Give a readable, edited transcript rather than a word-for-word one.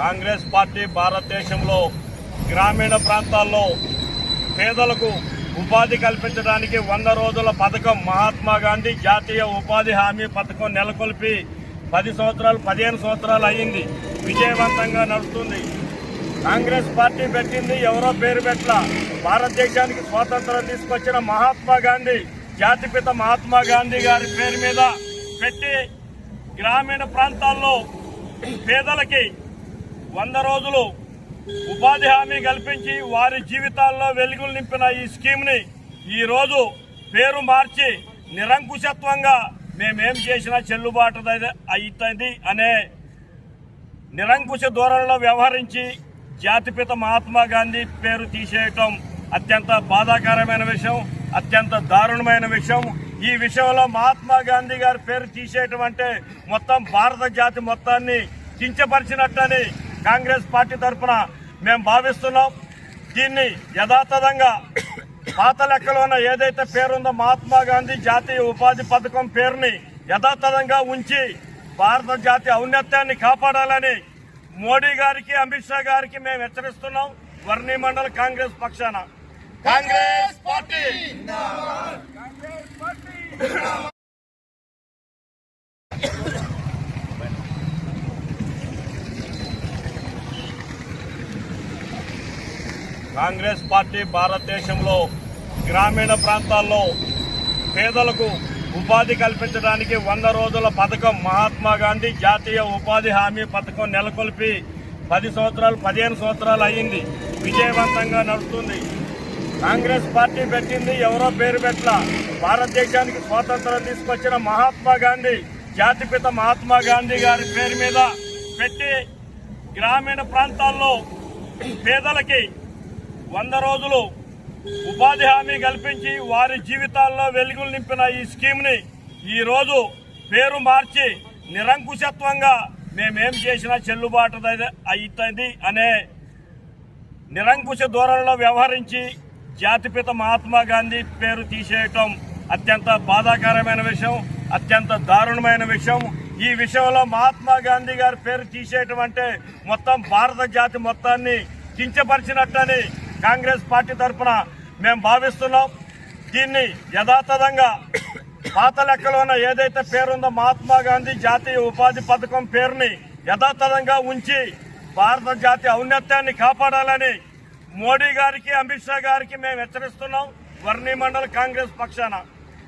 Congress party భారతదేశంలో గ్రామీణ ప్రాంతాల్లో పేదలకు ఉపాధి కల్పించడానికి 100 రోజుల పథకం మహాత్మా గాంధీ జాతీయ ఉపాధి హామీ పథకం నెలకొల్పి 15 సంవత్సరాలు అయ్యింది. విజయవంతంగా నడుస్తుంది. కాంగ్రెస్ పార్టీ పెట్టింది ఎవరో పేరు పెట్టల, భారతదేశానికి స్వాతంత్రం తీసుకొచ్చిన మహాత్మా గాంధీ, జాతిపిత మహాత్మా గాంధీ గారి పేరు మీద పెట్టి గ్రామీణ ప్రాంతాల్లో పేదలకి 100 రోజులు ఉపాధి హామీ కల్పించి వారి జీవితాల్లో వెలుగులు నింపిన ఈ స్కీమ్ని ఈరోజు పేరు మార్చి నిరంకుశత్వంగా మేమేం చేసినా చెల్లుబాటు అవుతుంది అనే నిరంకుశ ధోరణిలో వ్యవహరించి జాతిపిత మహాత్మా గాంధీ పేరు తీసేయటం అత్యంత బాధాకరమైన విషయం, అత్యంత దారుణమైన విషయం. ఈ విషయంలో మహాత్మా గాంధీ గారి పేరు తీసేయటం అంటే మొత్తం భారత జాతి మొత్తాన్ని కించపరిచినట్టని కాంగ్రెస్ పార్టీ తరఫున మేము భావిస్తున్నాం. దీన్ని యథాతథంగా పాత లెక్కలోన ఏదైతే పేరుందో మహాత్మా గాంధీ జాతీయ ఉపాధి పథకం పేరుని యథాతథంగా ఉంచి భారత జాతి ఔన్నత్యాన్ని కాపాడాలని మోడీ గారికి, అమిత్ షా గారికి మేము హెచ్చరిస్తున్నాం. వర్ణి మండల్ కాంగ్రెస్ పక్షాన. కాంగ్రెస్ పార్టీ కాంగ్రెస్ పార్టీ భారతదేశంలో గ్రామీణ ప్రాంతాల్లో పేదలకు ఉపాధి కల్పించడానికి 100 రోజుల పథకం మహాత్మా గాంధీ జాతీయ ఉపాధి హామీ పథకం నెలకొల్పి 15 సంవత్సరాలు అయ్యింది. విజయవంతంగా నడుస్తుంది. కాంగ్రెస్ పార్టీ పెట్టింది ఎవరో పేరు పెట్టల, భారతదేశానికి స్వాతంత్రం తీసుకొచ్చిన మహాత్మా గాంధీ, జాతిపిత మహాత్మా గాంధీ గారి పేరు మీద పెట్టి గ్రామీణ ప్రాంతాల్లో పేదలకి 100 రోజులు ఉపాధి హామీ కల్పించి వారి జీవితాల్లో వెలుగులు నింపిన ఈ స్కీమ్ని ఈరోజు పేరు మార్చి నిరంకుశత్వంగా మేమేం చేసినా చెల్లుబాటు అవుతుంది అనే నిరంకుశ ధోరణిలో వ్యవహరించి జాతిపిత మహాత్మా గాంధీ పేరు తీసేయటం అత్యంత బాధాకరమైన విషయం, అత్యంత దారుణమైన విషయం. ఈ విషయంలో మహాత్మా గాంధీ గారి పేరు తీసేయటం అంటే మొత్తం భారత జాతి మొత్తాన్ని కించపరిచినట్టని కాంగ్రెస్ పార్టీ తరఫున మేము భావిస్తున్నాం. దీన్ని యథాతథంగా పాత లెక్కలోన ఏదైతే పేరుందో మహాత్మా గాంధీ జాతీయ ఉపాధి పథకం పేరుని యథాతథంగా ఉంచి భారత జాతి ఔన్నత్యాన్ని కాపాడాలని మోడీ గారికి, అమిత్ షా గారికి మేము హెచ్చరిస్తున్నాం. వర్ణి మండల్ కాంగ్రెస్ పక్షాన.